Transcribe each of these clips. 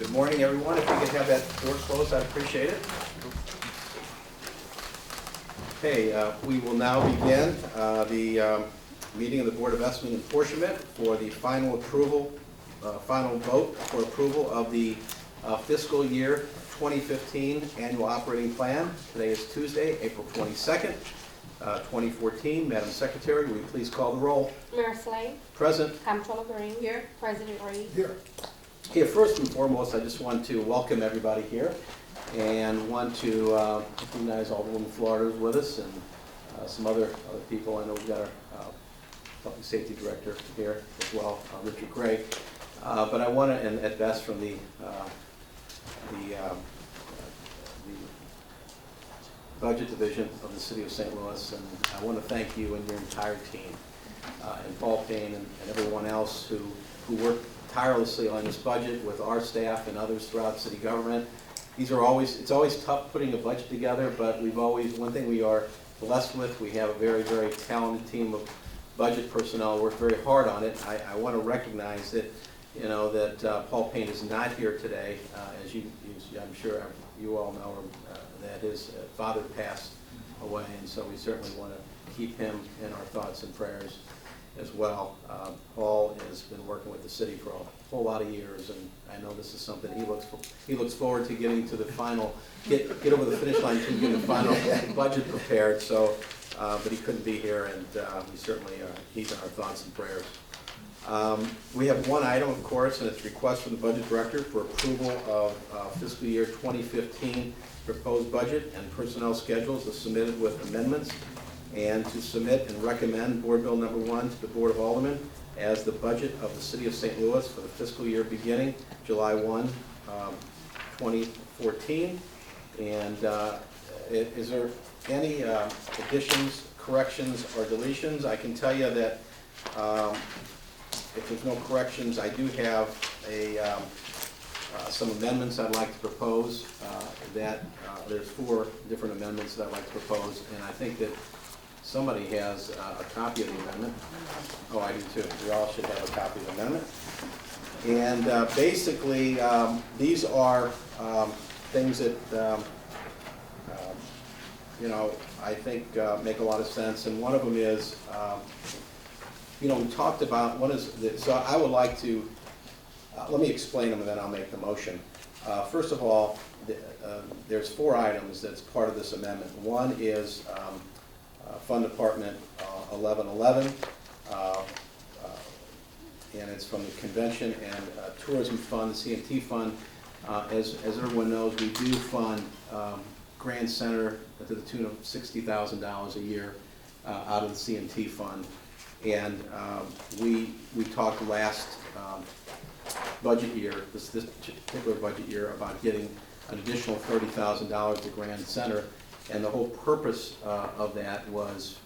Good morning, everyone. If we could have that door closed, I'd appreciate it. Okay, we will now begin the meeting of the Board of Estimate and Apportionment for the final vote for approval of the fiscal year 2015 annual operating plan. Today is Tuesday, April 22nd, 2014. Madam Secretary, will you please call the roll? Mayor Slay. Present. Comptroller Green. Here. President Reed. Here. Okay, first and foremost, I just want to welcome everybody here and want to recognize Alderwoman Florida's with us and some other people. I know we've got our Public Safety Director here as well, Richard Gray. But I want to, and at best from the Budget Division of the City of St. Louis, and I want to thank you and your entire team, and Paul Payne and everyone else who worked tirelessly on this budget with our staff and others throughout city government. It's always tough putting a budget together, but one thing we are blessed with, we have a very, very talented team of budget personnel worked very hard on it. I want to recognize that, that Paul Payne is not here today, as I'm sure you all know, that his father passed away, and so we certainly want to keep him in our thoughts and prayers as well. Paul has been working with the city for a whole lot of years, and I know this is something he looks forward to getting to the final, get over the finish line to get the final budget prepared. So, but he couldn't be here, and we certainly he's in our thoughts and prayers. We have one item, of course, and it's a request from the Budget Director for approval of fiscal year 2015 proposed budget and personnel schedules as submitted with amendments, and to submit and recommend Board Bill Number 1 to the Board of Aldermen as the budget of the City of St. Louis for the fiscal year beginning July 1, 2014. And is there any additions, corrections, or deletions? I can tell you that if there's no corrections, I do have some amendments I'd like to propose. There's 4 different amendments that I'd like to propose, and I think that somebody has a copy of the amendment. Oh, I do too. We all should have a copy of the amendment. And basically, these are things that, I think make a lot of sense. And one of them is, we talked about, so I would like to, let me explain them and then I'll make the motion. First of all, there's 4 items that's part of this amendment. One is Fund Department 1111, and it's from the Convention and Tourism Fund, the CMT Fund. As everyone knows, we do fund Grand Center to the tune of $60,000 a year out of the CMT Fund. And we talked last budget year, this particular budget year, about getting an additional $30,000 to Grand Center. And the whole purpose of that was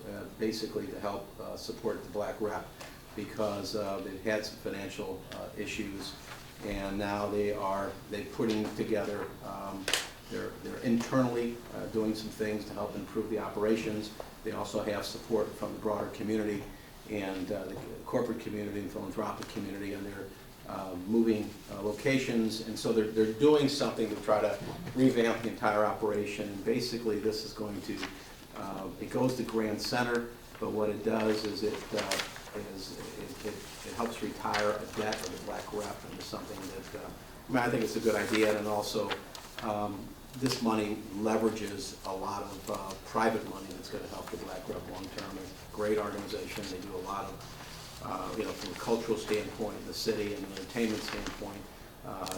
basically to help support the Black Rep, because they've had some financial issues, and now they're putting together, they're internally doing some things to help improve the operations. They also have support from the broader community and the corporate community and philanthropic community, and they're moving locations, and so they're doing something to try to revamp the entire operation. And basically, this is going to it goes to Grand Center, but what it does is it helps retire a debt of the Black Rep, and it's something that I think it's a good idea. And also, this money leverages a lot of private money that's going to help the Black Rep long term. It's a great organization. They do a lot of from a cultural standpoint in the city and an entertainment standpoint,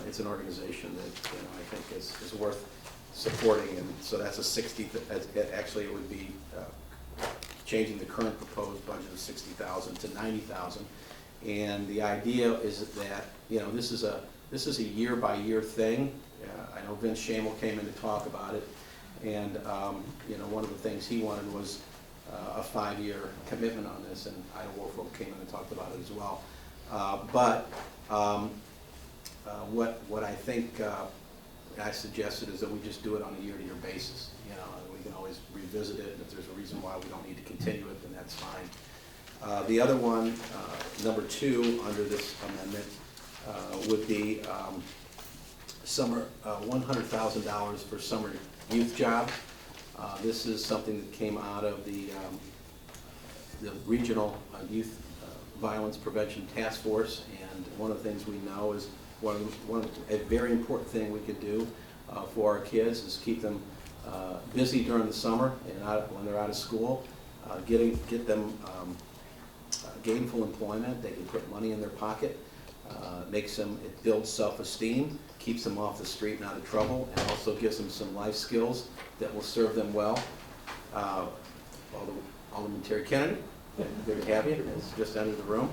it's an organization that I think is worth supporting. And so that's a 60. Actually, it would be changing the current proposed budget of $60,000 to $90,000. And the idea is that this is a year-by-year thing. I know Vince Shamel came in to talk about it, and one of the things he wanted was a 5-year commitment on this, and Ida Warfolk came in and talked about it as well. What I think I suggested is that we just do it on a year-to-year basis. We can always revisit it, and if there's a reason why we don't need to continue it, then that's fine. The other one, number 2 under this amendment, would be summer, $100,000 for summer youth job. This is something that came out of the regional youth violence prevention task force, and one of the things we know is a very important thing we could do for our kids is keep them busy during the summer and when they're out of school, get them gainful employment. They can put money in their pocket, it builds self-esteem, keeps them off the street and out of trouble, and also gives them some life skills that will serve them well. Alderman Terry Kennedy, there you have you, it's just entered the room.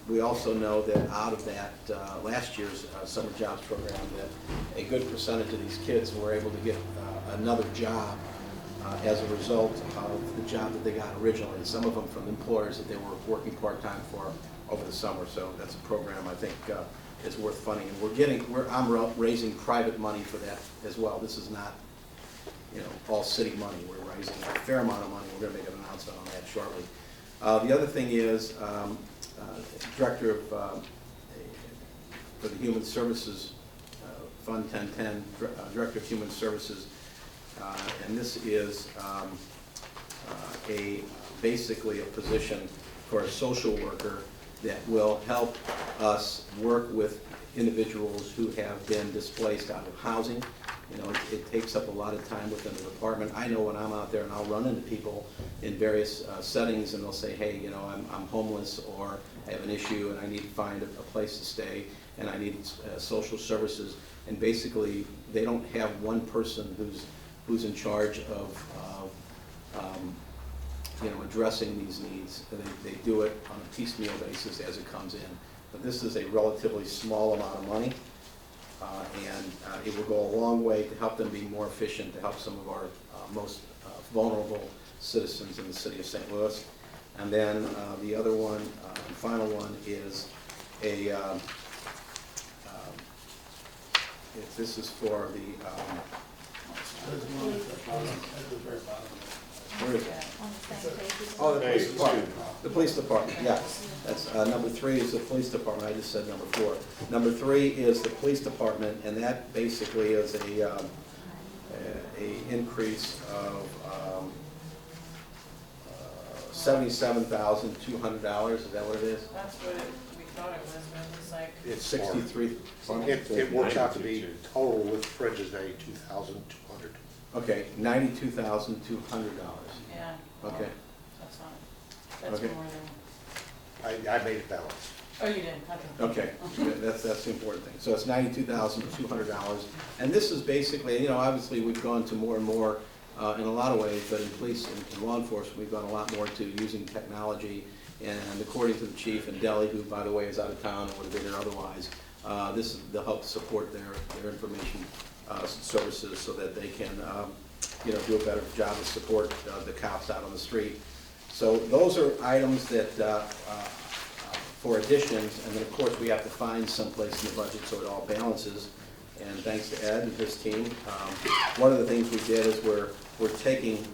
We also know that out of that last year's summer jobs program, that a good percentage of these kids were able to get another job as a result of the job that they got originally. Some of them from employers that they were working part-time for over the summer. So that's a program I think is worth funding. And I'm raising private money for that as well. This is not, all city money. We're raising a fair amount of money. We're going to make an announcement on that shortly. The other thing is, Director of for the Human Services Fund 1010, Director of Human Services, and this is basically a position for a social worker that will help us work with individuals who have been displaced out of housing. It takes up a lot of time within the department. I know when I'm out there and I'll run into people in various settings and they'll say, hey, I'm homeless, or I have an issue and I need to find a place to stay and I need social services. And basically, they don't have one person who's in charge of addressing these needs. They do it on a piecemeal basis as it comes in. But this is a relatively small amount of money. And it will go a long way to help them be more efficient, to help some of our most vulnerable citizens in the city of St. Louis. And then the other one, and final one, is this is for the, where is it? On the same page. Oh, the police department. The police department, yeah. That's number 3 is the police department. I just said number 4. Number 3 is the police department, and that basically is a increase of $77,200. Is that what it is? That's what we thought it was, but it was like. It's 63. It works out to be total with fringes $2,200. Okay, $92,200. Yeah. Okay. That's not, that's Okay. more than. I made it balance. Oh, you did, okay. Okay, that's the important thing. So it's $92,200, and this is basically, obviously we've gone to more and more in a lot of ways, but in police and law enforcement, we've gone a lot more to using technology. And according to the chief and Delhi, who by the way is out of town and would have been here otherwise, this is to help support their information services so that they can, do a better job to support the cops out on the street. So those are items that for additions, and then of course we have to find someplace in the budget so it all balances. And thanks to Ed and his team, one of the things we did is we're taking,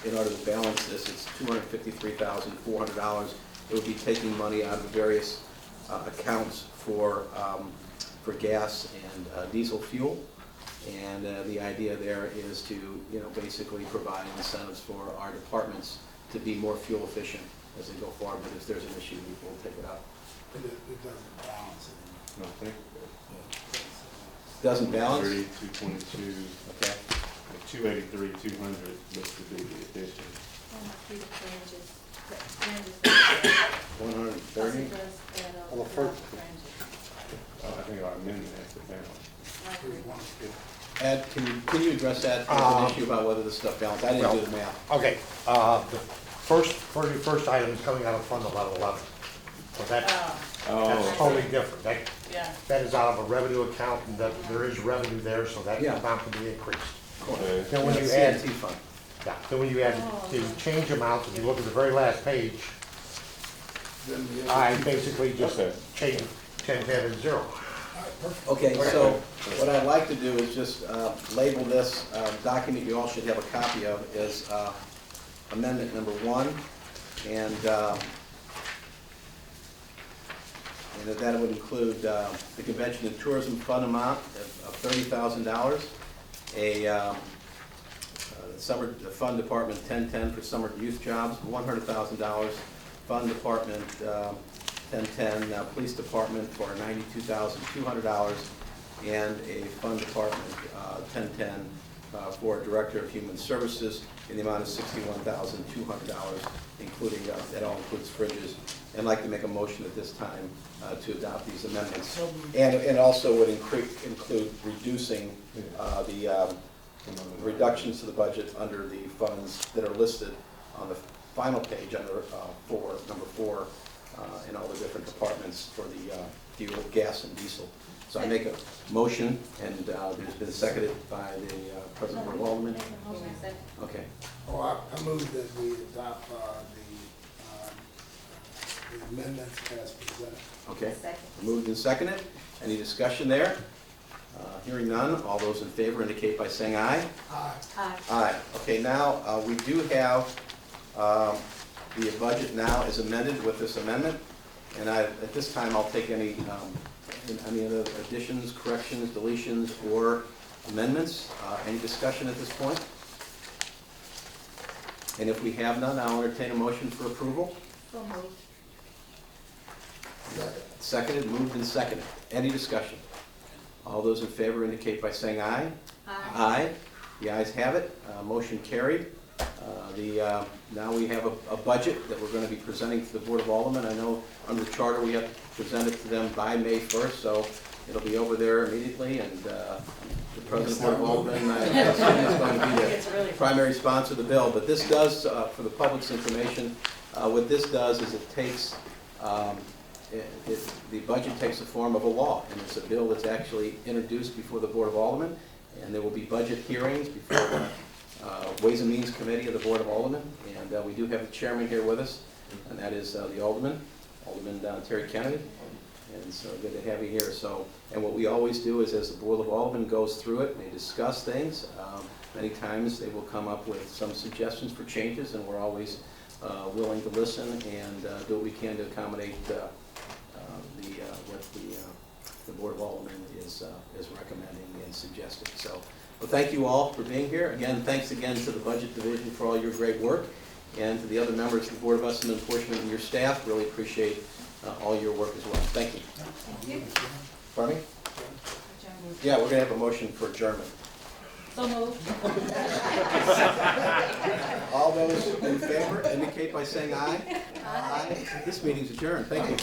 in order to balance this, it's $253,400. It would be taking money out of various accounts for gas and diesel fuel. And the idea there is to, basically provide incentives for our departments to be more fuel efficient as they go forward. But if there's an issue, we'll take it up. It doesn't balance it. Nothing. Doesn't balance? 222, Okay. 283, 200 looks to be the addition. $130? On the first, I think our amendment has to balance. Ed, can you address that as an issue about whether this stuff balances? I didn't do the math. okay, the first item is coming out of Fund 1111. So that's totally different. Yeah. That is out of a revenue account, and that there is revenue there, so that Yeah. amount can be increased. Okay. Then when you That's add, CNT fund. yeah, then when you add the change amounts, if you look at the very last page, I basically just Okay. change 1010 to 0. Okay, so what I'd like to do is just label this document you all should have a copy of as amendment number 1. And And that would include the Convention and Tourism Fund amount of $30,000, the Fund Department 1010 for summer youth jobs, $100,000, Fund Department 1010, Police Department for $92,200, and a Fund Department 1010 for Director of Human Services in the amount of $61,200, including, that all includes fringes. And I'd like to make a motion at this time to adopt these amendments. And also would include reducing the reductions to the budget under the funds that are listed on the final page under number 4, in all the different departments for the fuel, gas, and diesel. So I make a motion, and there's been seconded by the President Board of Aldermen. Okay. Oh, I move that we adopt the amendments as presented. Okay. Moved and seconded. Any discussion there? Hearing none, all those in favor indicate by saying aye. Aye. Aye. Okay, now, we do have the budget now is amended with this amendment, and at this time, I'll take any other additions, corrections, deletions, or amendments. Any discussion at this point? And if we have none, I'll entertain a motion for approval. So moved. Seconded, moved and seconded. Any discussion? All those in favor indicate by saying aye. Aye. The ayes have it. Motion carried. Now we have a budget that we're going to be presenting to the Board of Aldermen. I know under the charter we have to present it to them by May 1st, so it'll be over there immediately, and the President of the Board of Aldermen, I assume, is going to be the primary sponsor of the bill. But this does, for the public's information, what this does is it takes, the budget takes the form of a law, and it's a bill that's actually introduced before the Board of Aldermen, and there will be budget hearings before the Ways and Means Committee of the Board of Aldermen, and we do have the chairman here with us, and that is the Alderman Terry Kennedy, and so good to have you here. So, and what we always do is, as the Board of Aldermen goes through it, they discuss things. Many times they will come up with some suggestions for changes, and we're always willing to listen and do what we can to accommodate what the Board of Aldermen is recommending and suggesting. So, well, thank you all for being here. Again, thanks again to the Budget Division for all your great work, and to the other members of the Board of Apportionment and Apportionment and your staff. Really appreciate all your work as well. Thank you. Thank you. Pardon me? Yeah, we're going to have a motion for adjournment. So moved. All those in favor indicate by saying aye. Aye. This meeting's adjourned. Thank you.